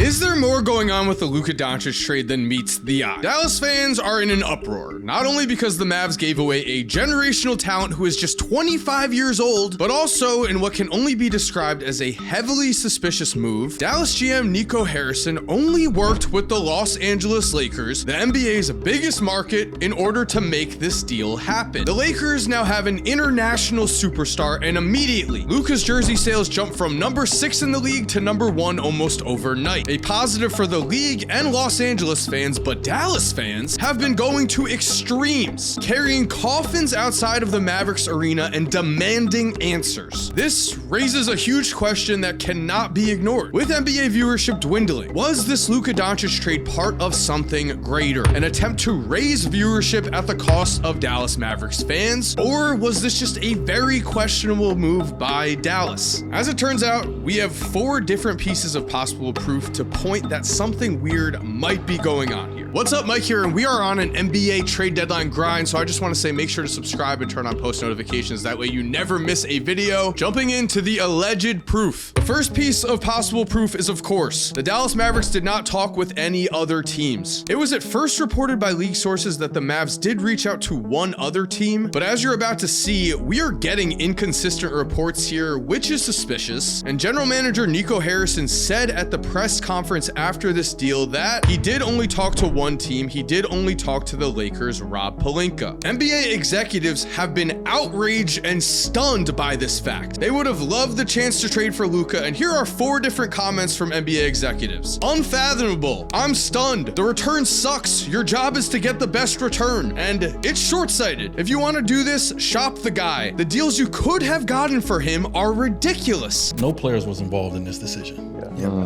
Is there more going on with the Luka Doncic trade than meets the eye? Dallas fans are in an uproar, not only because the Mavs gave away a generational talent who is just 25 years old, but also in what can only be described as a heavily suspicious move. Dallas GM Nico Harrison only worked with the Los Angeles Lakers, the NBA's biggest market, in order to make this deal happen. The Lakers now have an international superstar, and immediately, Luka's jersey sales jumped from number 6 in the league to number 1 almost overnight. A positive for the league and Los Angeles fans, but Dallas fans have been going to extremes, carrying coffins outside of the Mavericks arena and demanding answers. This raises a huge question that cannot be ignored. With NBA viewership dwindling, was this Luka Doncic trade part of something greater, an attempt to raise viewership at the cost of Dallas Mavericks fans, or was this just a very questionable move by Dallas? As it turns out, we have 4 different pieces of possible proof to point that something weird might be going on here. What's up, Mike here, and we are on an NBA trade deadline grind, so I just want to say make sure to subscribe and turn on post notifications. That way you never miss a video. Jumping into the alleged proof. The first piece of possible proof is, of course, the Dallas Mavericks did not talk with any other teams. It was at first reported by league sources that the Mavs did reach out to one other team, but as you're about to see, we are getting inconsistent reports here, which is suspicious. And general manager Nico Harrison said at the press conference after this deal that he did only talk to one team. He did only talk to the Lakers' Rob Pelinka. NBA executives have been outraged and stunned by this fact. They would have loved the chance to trade for Luka, and here are 4 different comments from NBA executives. Unfathomable. I'm stunned. The return sucks. Your job is to get the best return, and it's short-sighted. If you want to do this, shop the guy. The deals you could have gotten for him are ridiculous. No players was involved in this decision.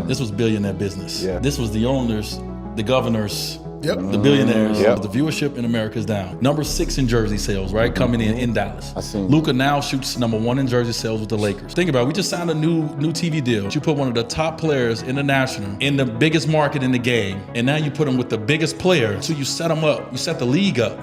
This was billionaire business. This was the owners, the governors, the billionaires. The viewership in America is down. Number 6 in jersey sales, right? Coming in Dallas. Luka now shoots number 1 in jersey sales with the Lakers. Think about it. We just signed a new TV deal. You put one of the top players in the national, in the biggest market in the game, and now you put him with the biggest player. So you set them up. You set the league up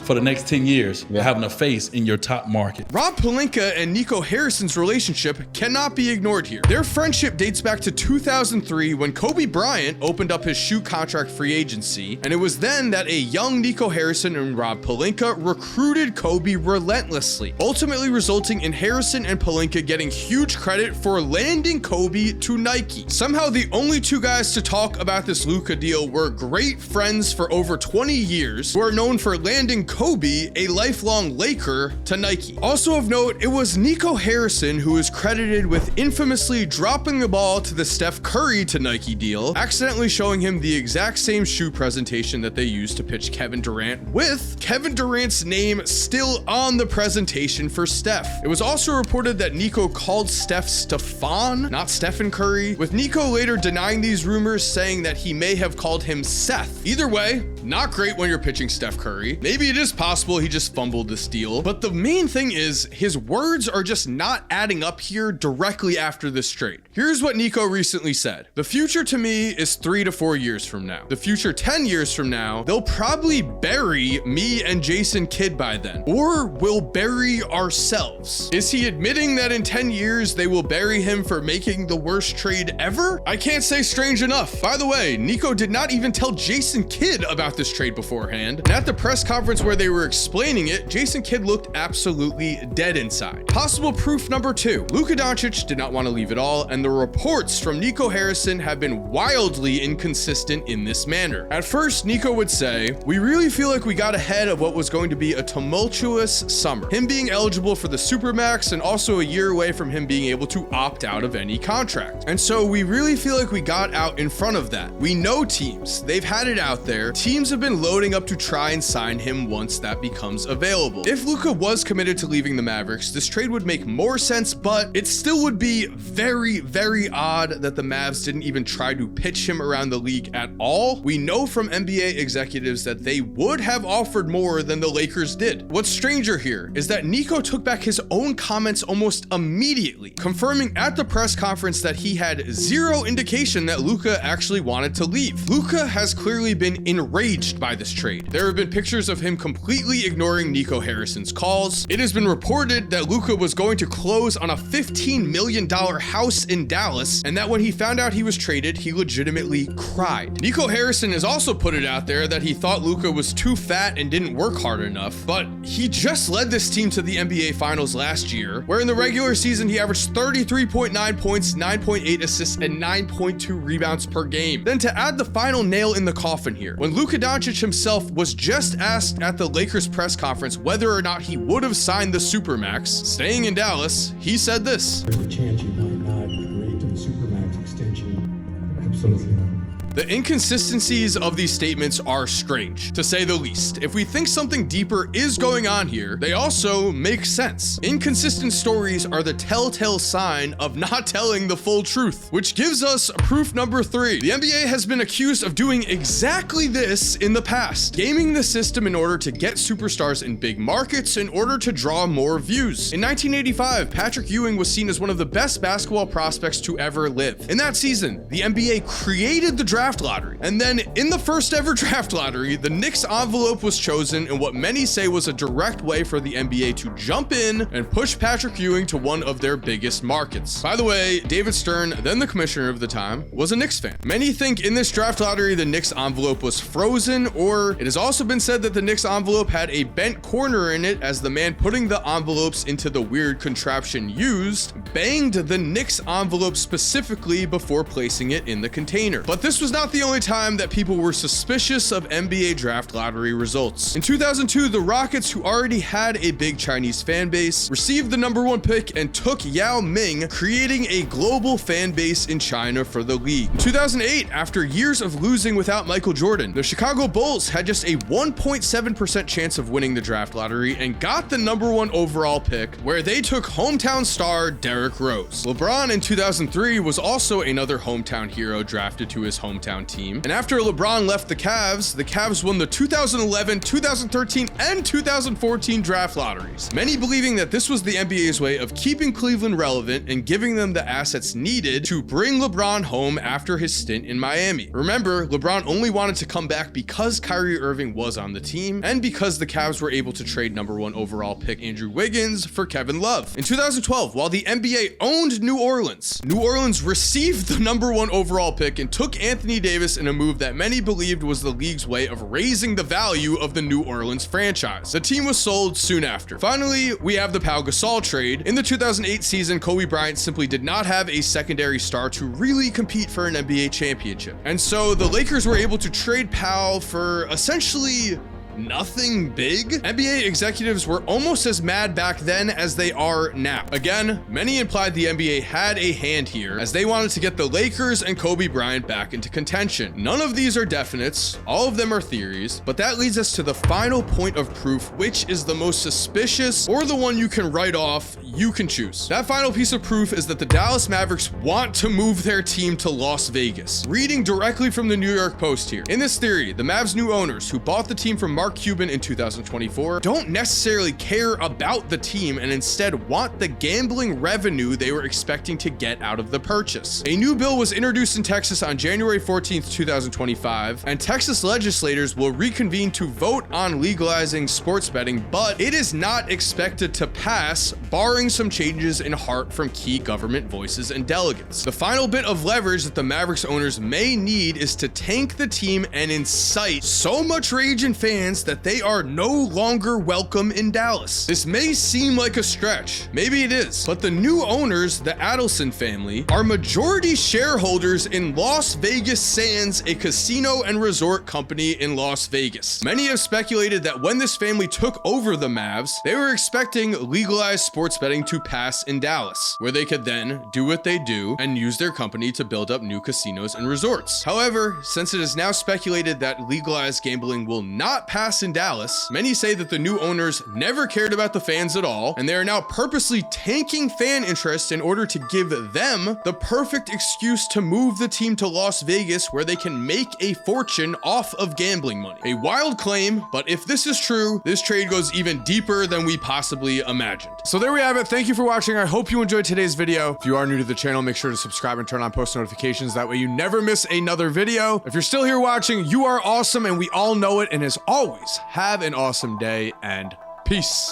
for the next 10 years, having a face in your top market. Rob Pelinka and Nico Harrison's relationship cannot be ignored here. Their friendship dates back to 2003 when Kobe Bryant opened up his shoe contract free agency. And it was then that a young Nico Harrison and Rob Pelinka recruited Kobe relentlessly, ultimately resulting in Harrison and Pelinka getting huge credit for landing Kobe to Nike. Somehow the only 2 guys to talk about this Luka deal were great friends for over 20 years who are known for landing Kobe, a lifelong Laker, to Nike. Also of note, it was Nico Harrison who is credited with infamously dropping the ball to the Steph Curry to Nike deal, accidentally showing him the exact same shoe presentation that they used to pitch Kevin Durant, with Kevin Durant's name still on the presentation for Steph. It was also reported that Nico called Steph Stefan, not Stephen Curry, with Nico later denying these rumors, saying that he may have called him Seth. Either way, not great when you're pitching Steph Curry. Maybe it is possible he just fumbled this deal, but the main thing is his words are just not adding up here directly after this trade. Here's what Nico recently said. The future to me is 3 to 4 years from now. The future 10 years from now, they'll probably bury me and Jason Kidd by then, or we'll bury ourselves. Is he admitting that in 10 years they will bury him for making the worst trade ever? I can't say strange enough. By the way, Nico did not even tell Jason Kidd about this trade beforehand, and at the press conference where they were explaining it, Jason Kidd looked absolutely dead inside. Possible proof number 2. Luka Doncic did not want to leave at all, and the reports from Nico Harrison have been wildly inconsistent in this manner. At first, Nico would say, "We really feel like we got ahead of what was going to be a tumultuous summer. Him being eligible for the Supermax and also a year away from him being able to opt out of any contract. And so we really feel like we got out in front of that. We know teams. They've had it out there. Teams have been loading up to try and sign him once that becomes available. If Luka was committed to leaving the Mavericks, this trade would make more sense, but it still would be very, very odd that the Mavs didn't even try to pitch him around the league at all. We know from NBA executives that they would have offered more than the Lakers did. What's stranger here is that Nico took back his own comments almost immediately, confirming at the press conference that he had zero indication that Luka actually wanted to leave. Luka has clearly been enraged by this trade. There have been pictures of him completely ignoring Nico Harrison's calls. It has been reported that Luka was going to close on a $15 million house in Dallas, and that when he found out he was traded, he legitimately cried. Nico Harrison has also put it out there that he thought Luka was too fat and didn't work hard enough, but he just led this team to the NBA Finals last year, where in the regular season he averaged 33.9 points, 9.8 assists, and 9.2 rebounds per game. Then to add the final nail in the coffin here, when Luka Doncic himself was just asked at the Lakers press conference whether or not he would have signed the Supermax, staying in Dallas, he said this. There's a chance you might not agree to the Supermax extension. Absolutely not. The inconsistencies of these statements are strange, to say the least. If we think something deeper is going on here, they also make sense. Inconsistent stories are the telltale sign of not telling the full truth, which gives us proof number 3. The NBA has been accused of doing exactly this in the past, gaming the system in order to get superstars in big markets in order to draw more views. In 1985, Patrick Ewing was seen as one of the best basketball prospects to ever live. In that season, the NBA created the draft lottery. And then in the first ever draft lottery, the Knicks envelope was chosen in what many say was a direct way for the NBA to jump in and push Patrick Ewing to one of their biggest markets. By the way, David Stern, then the commissioner of the time, was a Knicks fan. Many think in this draft lottery, the Knicks envelope was frozen, or it has also been said that the Knicks envelope had a bent corner in it as the man putting the envelopes into the weird contraption used banged the Knicks envelope specifically before placing it in the container. But this was not the only time that people were suspicious of NBA draft lottery results. In 2002, the Rockets, who already had a big Chinese fan base, received the #1 pick and took Yao Ming, creating a global fan base in China for the league. In 2008, after years of losing without Michael Jordan, the Chicago Bulls had just a 1.7% chance of winning the draft lottery and got the #1 overall pick, where they took hometown star Derrick Rose. LeBron in 2003 was also another hometown hero drafted to his hometown team. And after LeBron left the Cavs won the 2011, 2013, and 2014 draft lotteries. Many believing that this was the NBA's way of keeping Cleveland relevant and giving them the assets needed to bring LeBron home after his stint in Miami. Remember, LeBron only wanted to come back because Kyrie Irving was on the team and because the Cavs were able to trade #1 overall pick Andrew Wiggins for Kevin Love. In 2012, while the NBA owned New Orleans received the #1 overall pick and took Anthony Davis in a move that many believed was the league's way of raising the value of the New Orleans franchise. The team was sold soon after. Finally, we have the Pau Gasol trade. In the 2008 season, Kobe Bryant simply did not have a secondary star to really compete for an NBA championship. And so the Lakers were able to trade Pau for essentially nothing big. NBA executives were almost as mad back then as they are now. Again, many implied the NBA had a hand here as they wanted to get the Lakers and Kobe Bryant back into contention. None of these are definites, all of them are theories, but that leads us to the final point of proof, which is the most suspicious or the one you can write off. You can choose. That final piece of proof is that the Dallas Mavericks want to move their team to Las Vegas. Reading directly from the New York Post here. In this theory, the Mavs' new owners who bought the team from Mark Cuban in 2024 don't necessarily care about the team and instead want the gambling revenue they were expecting to get out of the purchase. A new bill was introduced in Texas on January 14th, 2025, and Texas legislators will reconvene to vote on legalizing sports betting, but it is not expected to pass, barring some changes in heart from key government voices and delegates. The final bit of leverage that the Mavericks owners may need is to tank the team and incite so much rage in fans that they are no longer welcome in Dallas. This may seem like a stretch, maybe it is, but the new owners, the Adelson family, are majority shareholders in Las Vegas Sands, a casino and resort company in Las Vegas. Many have speculated that when this family took over the Mavs, they were expecting legalized sports betting betting to pass in Dallas, where they could then do what they do and use their company to build up new casinos and resorts. However, since it is now speculated that legalized gambling will not pass in Dallas, many say that the new owners never cared about the fans at all, and they are now purposely tanking fan interest in order to give them the perfect excuse to move the team to Las Vegas, where they can make a fortune off of gambling money. A wild claim, but if this is true, this trade goes even deeper than we possibly imagined. So there we have it. Thank you for watching. I hope you enjoyed today's video. If you are new to the channel, make sure to subscribe and turn on post notifications. That way you never miss another video. If you're still here watching, you are awesome and we all know it. And as always, have an awesome day and peace.